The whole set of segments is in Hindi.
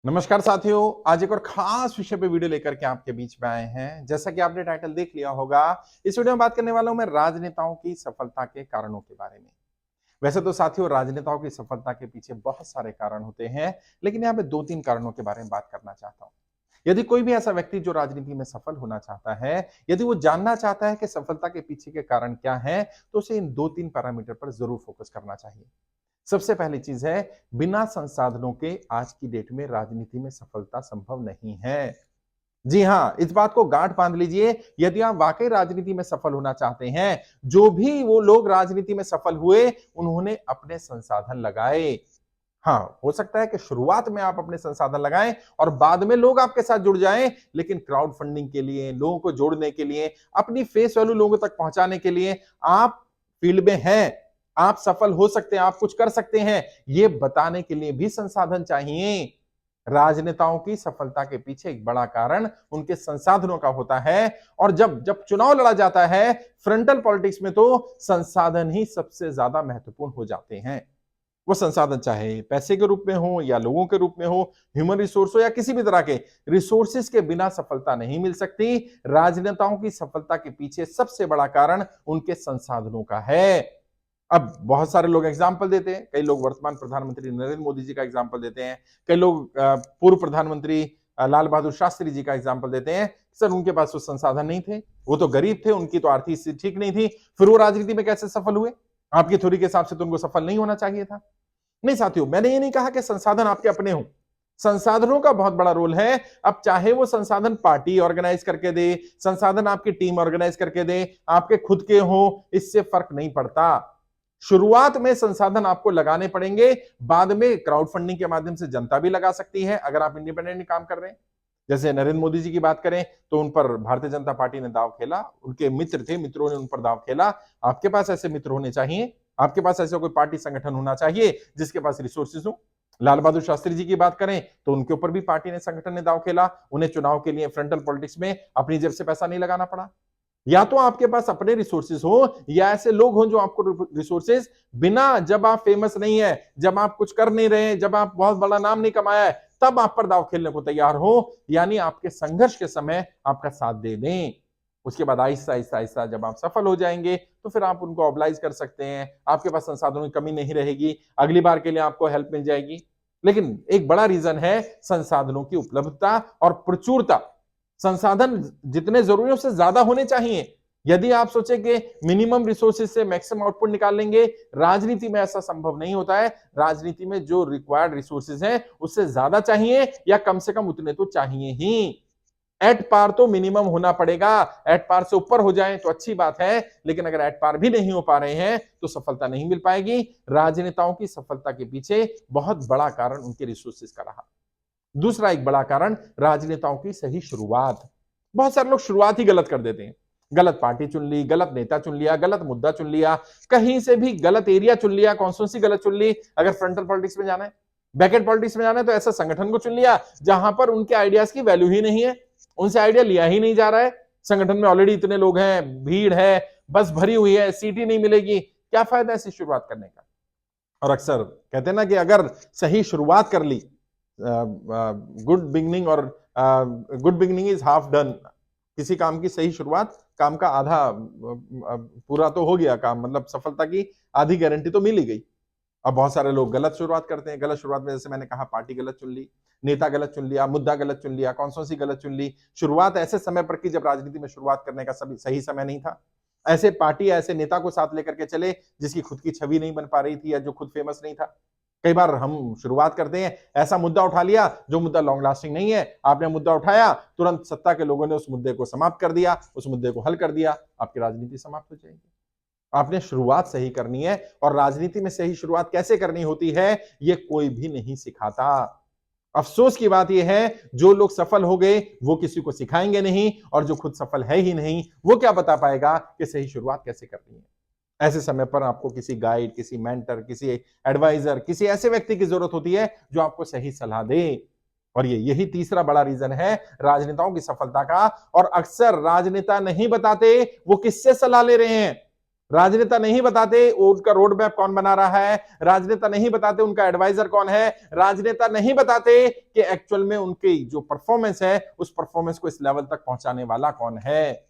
नमस्कार साथियों, आज एक और खास विषय पे वीडियो लेकर के आपके बीच में आए हैं। जैसा कि आपने टाइटल देख लिया होगा, इस वीडियो में बात करने वाला हूं मैं राजनेताओं की सफलता के कारणों के बारे में। वैसे तो साथियों, राजनेताओं की सफलता के पीछे बहुत सारे कारण होते हैं, लेकिन यहाँ पे 2-3 कारणों के बारे में बात करना चाहता हूँ। यदि कोई भी ऐसा व्यक्ति जो राजनीति में सफल होना चाहता है, यदि वो जानना चाहता है कि सफलता के पीछे के कारण क्या हैं, तो उसे इन 2-3 पैरामीटर पर जरूर फोकस करना चाहिए। सबसे पहली चीज है, बिना संसाधनों के आज की डेट में राजनीति में सफलता संभव नहीं है। जी हां, इस बात को गांठ बांध लीजिए। यदि आप वाकई राजनीति में सफल होना चाहते हैं, जो भी वो लोग राजनीति में सफल हुए, उन्होंने अपने संसाधन लगाए। हाँ, हो सकता है कि शुरुआत में आप अपने संसाधन लगाएं और बाद में लोग आपके साथ जुड़ जाएं, लेकिन क्राउड फंडिंग के लिए, लोगों को जोड़ने के लिए, अपनी फेस वैल्यू लोगों तक पहुंचाने के लिए आप फील्ड में हैं, आप सफल हो सकते हैं, आप कुछ कर सकते हैं, ये बताने के लिए भी संसाधन चाहिए। राजनेताओं की सफलता के पीछे एक बड़ा कारण उनके संसाधनों का होता है। और जब जब चुनाव लड़ा जाता है, फ्रंटल पॉलिटिक्स में तो संसाधन ही सबसे ज्यादा महत्वपूर्ण हो जाते हैं। वो संसाधन चाहे पैसे के रूप में हो या लोगों के रूप में हो, ह्यूमन रिसोर्स हो या किसी भी तरह के रिसोर्सेज के बिना सफलता नहीं मिल सकती। राजनेताओं की सफलता के पीछे सबसे बड़ा कारण उनके संसाधनों का है। अब बहुत सारे लोग एग्जाम्पल देते हैं, कई लोग वर्तमान प्रधानमंत्री नरेंद्र मोदी जी का एग्जाम्पल देते हैं, कई लोग पूर्व प्रधानमंत्री लाल बहादुर शास्त्री जी का एग्जाम्पल देते हैं। सर, उनके पास वो संसाधन नहीं थे, वो तो गरीब थे, उनकी तो आर्थिक स्थिति ठीक नहीं थी, फिर वो राजनीति में कैसे सफल हुए? आपकी थ्योरी के हिसाब से तो उनको सफल नहीं होना चाहिए था। नहीं साथियों, मैंने ये नहीं कहा कि संसाधन आपके अपने हों। संसाधनों का बहुत बड़ा रोल है। अब चाहे वो संसाधन पार्टी ऑर्गेनाइज करके दे, संसाधन आपकी टीम ऑर्गेनाइज करके दे, आपके खुद के हो, इससे फर्क नहीं पड़ता। शुरुआत में संसाधन आपको लगाने पड़ेंगे, बाद में क्राउड फंडिंग के माध्यम से जनता भी लगा सकती है अगर आप इंडिपेंडेंटली काम कर रहे हैं। जैसे नरेंद्र मोदी जी की बात करें तो उन पर भारतीय जनता पार्टी ने दाव खेला, उनके मित्र थे, मित्रों ने उन पर दाव खेला। आपके पास ऐसे मित्र होने चाहिए, आपके पास ऐसा कोई पार्टी संगठन होना चाहिए जिसके पास रिसोर्सेज हो। लाल बहादुर शास्त्री जी की बात करें तो उनके ऊपर भी पार्टी ने, संगठन ने दाव खेला, उन्हें चुनाव के लिए फ्रंटल पॉलिटिक्स में अपनी जेब से पैसा नहीं लगाना पड़ा। या तो आपके पास अपने रिसोर्सेज हो या ऐसे लोग हों जो आपको रिसोर्सेज बिना, जब आप फेमस नहीं है, जब आप कुछ कर नहीं रहे, जब आप बहुत बड़ा नाम नहीं कमाया है, तब आप पर दाव खेलने को तैयार हो, यानी आपके संघर्ष के समय आपका साथ दे दें। उसके बाद आहिस्ता आहिस्ता आहिस्ता जब आप सफल हो जाएंगे तो फिर आप उनको ऑब्लाइज कर सकते हैं, आपके पास संसाधनों की कमी नहीं रहेगी, अगली बार के लिए आपको हेल्प मिल जाएगी। लेकिन एक बड़ा रीजन है संसाधनों की उपलब्धता और प्रचुरता। संसाधन जितने जरूरी है उससे ज्यादा होने चाहिए। यदि आप सोचे कि मिनिमम रिसोर्सेज से मैक्सिमम आउटपुट निकाल लेंगे, राजनीति में ऐसा संभव नहीं होता है। राजनीति में जो रिक्वायर्ड रिसोर्सेज हैं उससे ज्यादा चाहिए, या कम से कम उतने तो चाहिए ही। एट पार तो मिनिमम होना पड़ेगा। एट पार से ऊपर हो जाए तो अच्छी बात है, लेकिन अगर एट पार भी नहीं हो पा रहे हैं तो सफलता नहीं मिल पाएगी। राजनेताओं की सफलता के पीछे बहुत बड़ा कारण उनके रिसोर्सेज का रहा। दूसरा एक बड़ा कारण राजनेताओं की सही शुरुआत। बहुत सारे लोग शुरुआत ही गलत कर देते हैं। गलत पार्टी चुन ली, गलत नेता चुन लिया, गलत मुद्दा चुन लिया, कहीं से भी गलत एरिया चुन लिया, कॉन्स्टिट्यूंसी गलत चुन ली। अगर फ्रंटल पॉलिटिक्स में जाना है, बैकेट पॉलिटिक्स में जाना है, तो ऐसा संगठन को चुन लिया जहां पर उनके आइडियाज की वैल्यू ही नहीं है, उनसे आइडिया लिया ही नहीं जा रहा है। संगठन में ऑलरेडी इतने लोग हैं, भीड़ है, बस भरी हुई है, सीट ही नहीं मिलेगी, क्या फायदा ऐसी शुरुआत करने का? और अक्सर कहते हैं ना कि अगर सही शुरुआत कर ली, गुड बिगनिंग, और good beginning is half done. किसी काम की सही शुरुआत, काम का आधा पूरा तो हो गया काम, मतलब सफलता की आधी गारंटी तो मिल ही गई। अब बहुत सारे लोग गलत शुरुआत करते हैं। गलत शुरुआत में जैसे मैंने कहा, पार्टी गलत चुन ली, नेता गलत चुन लिया, मुद्दा गलत चुन लिया, कॉन्स्टिट्यूंसी गलत चुन ली। शुरुआत ऐसे समय पर की जब राजनीति में शुरुआत करने का सही समय नहीं था। ऐसे पार्टी, ऐसे नेता को साथ लेकर के चले जिसकी खुद की छवि नहीं बन पा रही थी या जो खुद फेमस नहीं था। कई बार हम शुरुआत करते हैं, ऐसा मुद्दा उठा लिया जो मुद्दा लॉन्ग लास्टिंग नहीं है। आपने मुद्दा उठाया, तुरंत सत्ता के लोगों ने उस मुद्दे को समाप्त कर दिया, उस मुद्दे को हल कर दिया, आपकी राजनीति समाप्त हो जाएगी। आपने शुरुआत सही करनी है, और राजनीति में सही शुरुआत कैसे करनी होती है ये कोई भी नहीं सिखाता। अफसोस की बात यह है, जो लोग सफल हो गए वो किसी को सिखाएंगे नहीं, और जो खुद सफल है ही नहीं वो क्या बता पाएगा कि सही शुरुआत कैसे करनी है। ऐसे समय पर आपको किसी गाइड, किसी मेंटर, किसी एडवाइजर, किसी ऐसे व्यक्ति की जरूरत होती है जो आपको सही सलाह दे। और यही तीसरा बड़ा रीजन है राजनेताओं की सफलता का। और अक्सर राजनेता नहीं बताते वो किससे सलाह ले रहे हैं। राजनेता नहीं बताते उनका रोड मैप कौन बना रहा है, राजनेता नहीं बताते उनका एडवाइजर कौन है, राजनेता नहीं बताते कि एक्चुअल में उनकी जो परफॉर्मेंस है उस परफॉर्मेंस को इस लेवल तक पहुंचाने वाला कौन है।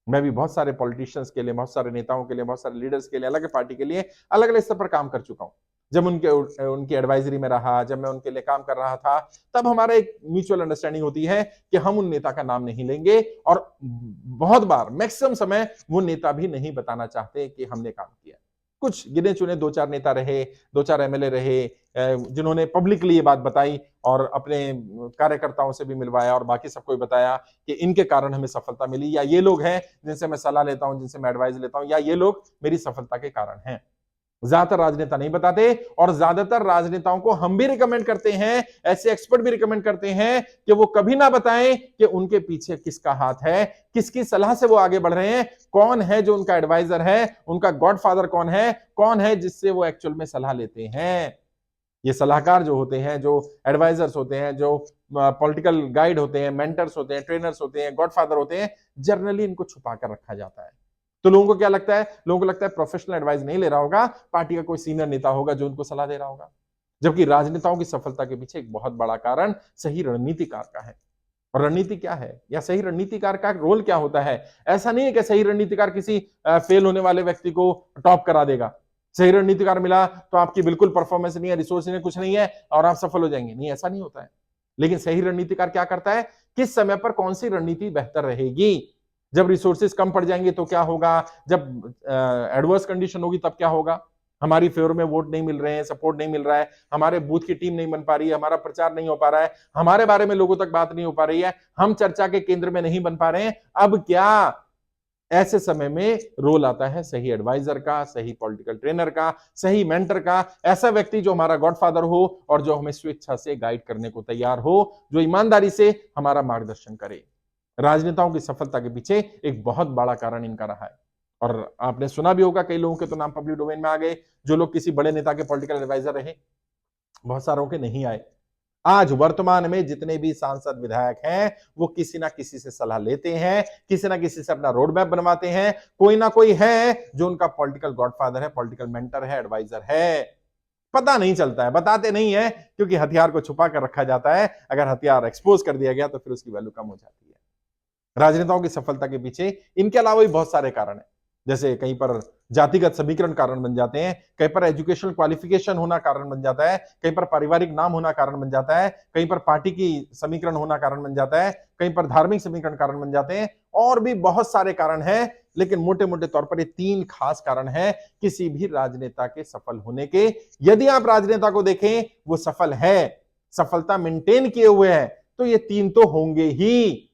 मैं भी बहुत सारे पॉलिटिशियंस के लिए, बहुत सारे नेताओं के लिए, बहुत सारे लीडर्स के लिए, अलग पार्टी के लिए अलग अलग स्तर पर काम कर चुका हूं। जब उनकी एडवाइजरी में रहा, जब मैं उनके लिए काम कर रहा था, तब हमारा एक म्यूचुअल अंडरस्टैंडिंग होती है कि हम उन नेता का नाम नहीं लेंगे और बहुत बार मैक्सिमम समय वो नेता भी नहीं बताना चाहते कि हमने काम किया। कुछ गिने चुने 2-4 नेता रहे, 2-4 एमएलए रहे जिन्होंने पब्लिकली ये बात बताई और अपने कार्यकर्ताओं से भी मिलवाया और बाकी सबको भी बताया कि इनके कारण हमें सफलता मिली, या ये लोग हैं जिनसे मैं सलाह लेता हूं, जिनसे मैं एडवाइस लेता हूं, या ये लोग मेरी सफलता के कारण हैं। ज्यादातर राजनेता नहीं बताते और ज्यादातर राजनेताओं को हम भी रिकमेंड करते हैं, ऐसे एक्सपर्ट भी रिकमेंड करते हैं कि वो कभी ना बताएं कि उनके पीछे किसका हाथ है, किसकी सलाह से वो आगे बढ़ रहे हैं, कौन है जो उनका एडवाइजर है, उनका गॉडफादर कौन है जिससे वो एक्चुअल में सलाह लेते हैं। ये सलाहकार जो होते हैं, जो एडवाइजर्स होते हैं, जो पॉलिटिकल गाइड होते हैं, मेंटर्स होते हैं, ट्रेनर्स होते हैं, गॉडफादर होते हैं, जनरली इनको छुपा कर रखा जाता है। तो लोगों को क्या लगता है? लोगों को लगता है प्रोफेशनल एडवाइस नहीं ले रहा होगा, पार्टी का कोई सीनियर नेता होगा जो उनको सलाह दे रहा होगा। जबकि राजनेताओं की सफलता के पीछे एक बहुत बड़ा कारण सही रणनीतिकार का है। और रणनीति क्या है, या सही रणनीतिकार का रोल क्या होता है? ऐसा नहीं है कि सही रणनीतिकार किसी फेल होने वाले व्यक्ति को टॉप करा देगा। सही रणनीतिकार मिला तो आपकी बिल्कुल परफॉर्मेंस नहीं है, रिसोर्स नहीं है, कुछ नहीं है और आप सफल हो जाएंगे। नहीं, ऐसा नहीं होता है। लेकिन सही रणनीतिकार क्या करता है? किस समय पर कौन सी रणनीति बेहतर रहेगी, जब रिसोर्सेज कम पड़ जाएंगे तो क्या होगा, जब एडवर्स कंडीशन होगी तब क्या होगा, हमारी फेवर में वोट नहीं मिल रहे हैं, सपोर्ट नहीं मिल रहा है, हमारे बूथ की टीम नहीं बन पा रही है, हमारा प्रचार नहीं हो पा रहा है, हमारे बारे में लोगों तक बात नहीं हो पा रही है, हम चर्चा के केंद्र में नहीं बन पा रहे हैं। अब क्या? ऐसे समय में रोल आता है सही एडवाइजर का, सही पॉलिटिकल ट्रेनर का, सही मेंटर का, ऐसा व्यक्ति जो हमारा गॉडफादर हो और जो हमें स्वेच्छा से गाइड करने को तैयार हो, जो ईमानदारी से हमारा मार्गदर्शन करे। राजनेताओं की सफलता के पीछे एक बहुत बड़ा कारण इनका रहा है। और आपने सुना भी होगा, कई लोगों के तो नाम पब्लिक डोमेन में आ गए, जो लोग किसी बड़े नेता के पॉलिटिकल एडवाइजर रहे, बहुत सारों के नहीं आए। आज वर्तमान में जितने भी सांसद विधायक हैं, वो किसी ना किसी से सलाह लेते हैं, किसी ना किसी से अपना रोड मैप बनवाते हैं, कोई ना कोई है जो उनका पॉलिटिकल गॉडफादर है, पॉलिटिकल मेंटर है, एडवाइजर है। पता नहीं चलता है, बताते नहीं है, क्योंकि हथियार को छुपा कर रखा जाता है। अगर हथियार एक्सपोज कर दिया गया तो फिर उसकी वैल्यू कम हो जाती है। राजनेताओं की सफलता के पीछे इनके अलावा भी बहुत सारे कारण हैं। जैसे कहीं पर जातिगत समीकरण कारण बन जाते हैं, कहीं पर एजुकेशनल क्वालिफिकेशन होना कारण बन जाता है, कहीं पर पारिवारिक नाम होना कारण बन जाता है, कहीं पर पार्टी की समीकरण होना कारण बन जाता है, कहीं पर धार्मिक समीकरण कारण बन जाते हैं, और भी बहुत सारे कारण हैं। लेकिन मोटे मोटे तौर पर ये 3 खास कारण हैं किसी भी राजनेता के सफल होने के। यदि आप राजनेता को देखें, वो सफल है, सफलता मेंटेन किए हुए है, तो ये 3 तो होंगे ही।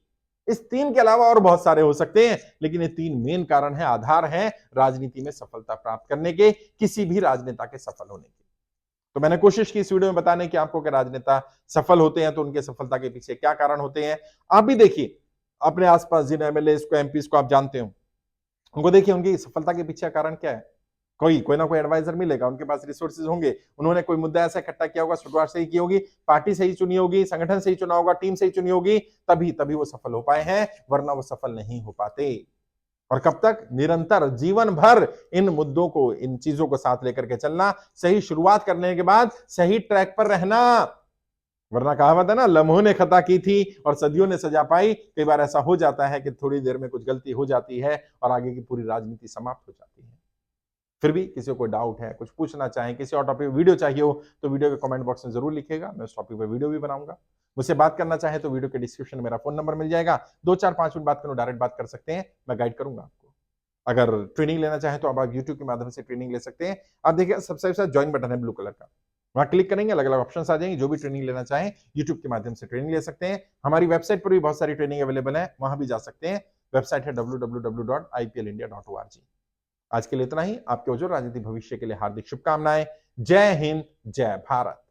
इस 3 के अलावा और बहुत सारे हो सकते हैं, लेकिन ये 3 मेन कारण हैं, आधार हैं राजनीति में सफलता प्राप्त करने के, किसी भी राजनेता के सफल होने के। तो मैंने कोशिश की इस वीडियो में बताने की आपको कि राजनेता सफल होते हैं तो उनके सफलता के पीछे क्या कारण होते हैं। आप भी देखिए अपने आसपास जिन एमएलए को, एमपी को आप जानते हो, उनको देखिए उनकी सफलता के पीछे कारण क्या है। कोई ना कोई एडवाइजर मिलेगा, उनके पास रिसोर्सेज होंगे, उन्होंने कोई मुद्दा ऐसा इकट्ठा किया होगा, शुरुआत सही की होगी, पार्टी सही चुनी होगी, संगठन सही चुना होगा, टीम सही चुनी होगी, तभी वो सफल हो पाए हैं, वरना वो सफल नहीं हो पाते। और कब तक? निरंतर जीवन भर इन मुद्दों को, इन चीजों को साथ लेकर के चलना, सही शुरुआत करने के बाद सही ट्रैक पर रहना। वरना कहावत है ना, लम्हों ने खता की थी और सदियों ने सजा पाई। कई बार ऐसा हो जाता है कि थोड़ी देर में कुछ गलती हो जाती है और आगे की पूरी राजनीति समाप्त हो जाती है। फिर भी किसी को कोई डाउट है, कुछ पूछना चाहें, किसी और टॉपिक वीडियो चाहिए हो, तो वीडियो के कमेंट बॉक्स में जरूर लिखिएगा, मैं उस टॉपिक पर वीडियो भी बनाऊंगा। मुझसे बात करना चाहे तो वीडियो के डिस्क्रिप्शन में मेरा फोन नंबर मिल जाएगा, 2-4-5 मिनट बात करो, डायरेक्ट बात कर सकते हैं, मैं गाइड करूंगा आपको। अगर ट्रेनिंग लेना चाहें तो आप यूट्यूब के माध्यम से ट्रेनिंग ले सकते हैं। आप देखिए सबसे साथ ज्वाइन बटन है ब्लू कलर का, वहां क्लिक करेंगे, अलग अलग ऑप्शन आ जाएंगे। जो भी ट्रेनिंग लेना चाहें यूट्यूब के माध्यम से ट्रेनिंग ले सकते हैं। हमारी वेबसाइट पर भी बहुत सारी ट्रेनिंग अवेलेबल है, वहां भी जा सकते हैं। वेबसाइट है www.iplindia.org। आज के लिए इतना ही। आपके उज्जवल राजनीतिक भविष्य के लिए हार्दिक शुभकामनाएं। जय हिंद, जय भारत।